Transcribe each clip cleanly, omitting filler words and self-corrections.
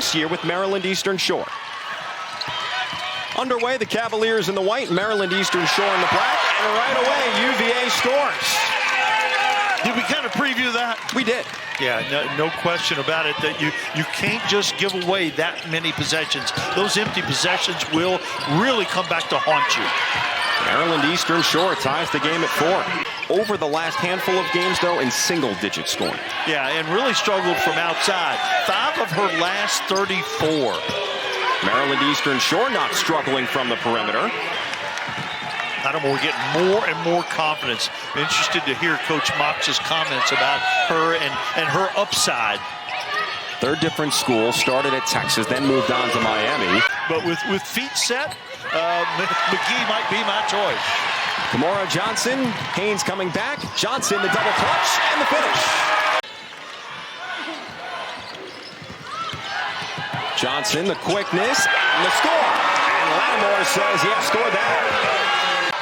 this year with Maryland Eastern Shore. Underway, the Cavaliers in the white, Maryland Eastern Shore in the black, and right away, UVA scores. Did we kind of preview that? We did. Yeah, no question about it that you can't just give away that many possessions. Those empty possessions will really come back to haunt you. Maryland Eastern Shore ties the game at 4. Over the last handful of games, though, in single-digit scoring. Yeah, and really struggled from outside. 5 of her last 34. Maryland Eastern Shore not struggling from the perimeter. Lattimore getting more and more confidence. Interested to hear Coach Mox's comments about her and her upside. Third different school, started at Texas, then moved on to Miami. But with feet set, McGhee might be my choice. Kymora Johnson, Haynes coming back. Johnson, the double clutch, and the finish. Johnson, the quickness, and the score. And Lattimore says, yeah, scored that.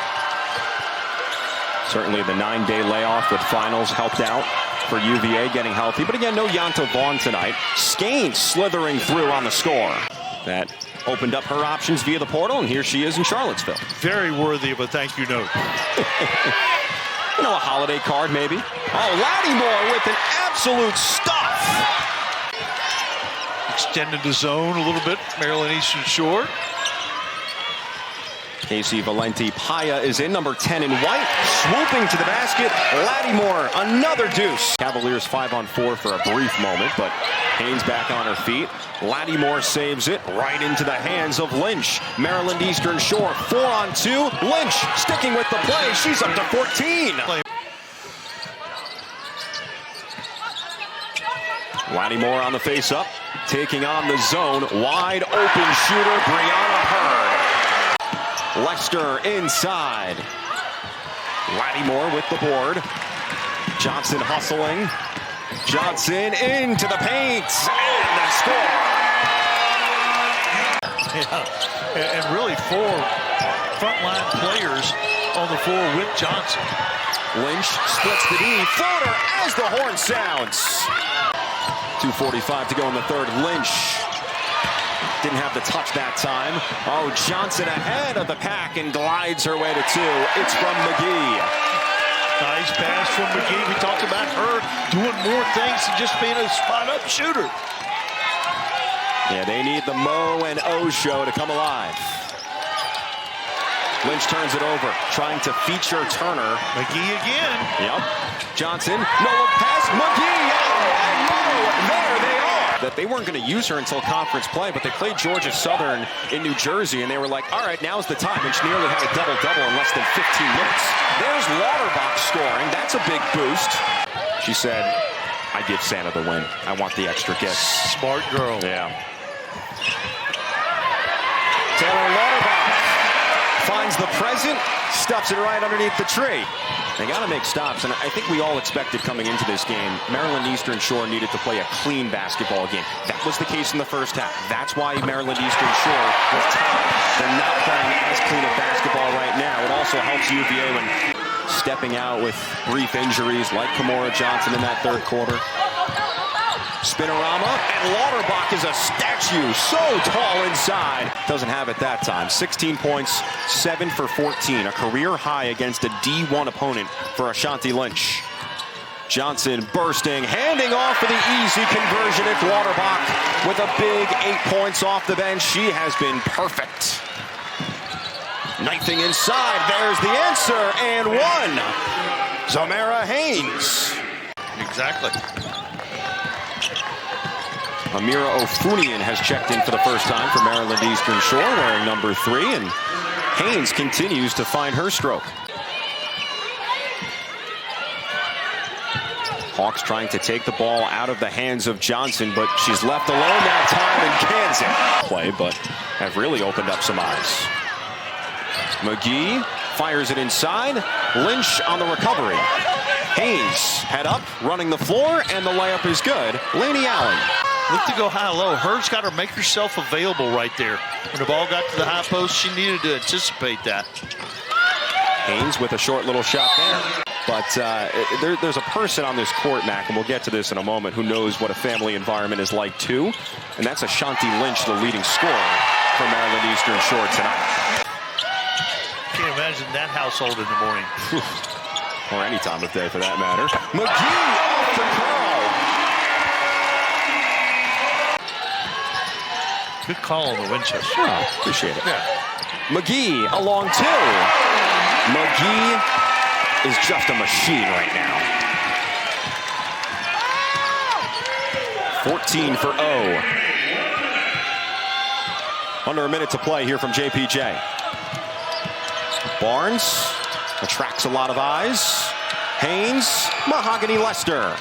Certainly the 9-day layoff with finals helped out for UVA getting healthy. But again, no Yonta Vaughn tonight. Skane slithering through on the score. That opened up her options via the portal, and here she is in Charlottesville. Very worthy of a thank you note. You know, a holiday card maybe. Oh, Lattimore with an absolute stuff. Extended the zone a little bit, Maryland Eastern Shore. Casey Valenti-Paya is in, number 10 in white, swooping to the basket. Lattimore, another deuce. Cavaliers 5-on-4 for a brief moment, but Haynes back on her feet. Lattimore saves it right into the hands of Lynch. Maryland Eastern Shore 4-on-2. Lynch sticking with the play. She's up to 14. Lattimore on the face-up, taking on the zone. Wide open shooter, Brianna Hurd. Lester inside. Lattimore with the board. Johnson hustling. Johnson into the paint. And the score. Yeah, and really 4 frontline players on the floor with Johnson. Lynch splits the D. Floater as the horn sounds. 2:45 to go in the third. Lynch didn't have the touch that time. Oh, Johnson ahead of the pack and glides her way to 2. It's from McGhee. Nice pass from McGhee. We talked about her doing more things than just being a spot-up shooter. Yeah, they need the Mo and O show to come alive. Lynch turns it over, trying to feature Turner. McGhee again. Yep. Johnson, no look pass. McGhee, and Mo, there they are. That they weren't going to use her until conference play, but they played Georgia Southern in New Jersey, and they were like, all right, now's the time. And she nearly had a double-double in less than 15 minutes. There's Lauterbach scoring. That's a big boost. She said, I give Santa the win. I want the extra gift. Smart girl. Yeah. Taylor Lauterbach finds the present, stuffs it right underneath the tree. They got to make stops, and I think we all expected coming into this game, Maryland Eastern Shore needed to play a clean basketball game. That was the case in the first half. That's why Maryland Eastern Shore was tied. They're not playing as clean a basketball right now. It also helps UVA when stepping out with brief injuries like Kymora Johnson in that third quarter. Spinorama, and Lauterbach is a statue, so tall inside. Doesn't have it that time. 16 points, 7 for 14, a career high against a D1 opponent for Ashanti Lynch. Johnson bursting, handing off for the easy conversion. It's Lauterbach with a big 8 points off the bench. She has been perfect. Knifing inside, there's the answer, and 1. Zamara Haynes. Exactly. Amira Ofunian has checked in for the first time for Maryland Eastern Shore, wearing number 3, and Haynes continues to find her stroke. Hawks trying to take the ball out of the hands of Johnson, but she's left alone that time and cans it. Play, but have really opened up some eyes. McGhee fires it inside. Lynch on the recovery. Haynes head up, running the floor, and the layup is good. Laney Allen. Look to go high-low. Hurd's got to make herself available right there. When the ball got to the high post, she needed to anticipate that. Haynes with a short little shot there. But there's a person on this court, Mac, and we'll get to this in a moment, who knows what a family environment is like, too. And that's Ashanti Lynch, the leading scorer for Maryland Eastern Shore tonight. Can't imagine that household in the morning. Or any time of day, for that matter. McGhee off the curl. Good call on the Winchester. Oh, appreciate it. Yeah. McGhee along 2. McGhee is just a machine right now. 14 for O. Under a minute to play here from JPJ. Barnes attracts a lot of eyes. Haynes, Mahogany Lester.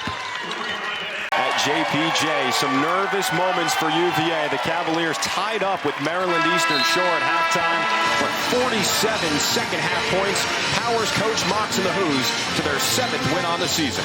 At JPJ, some nervous moments for UVA. The Cavaliers tied up with Maryland Eastern Shore at halftime. But 47 second half points powers Coach Mox and the Hoos to their 7th win on the season.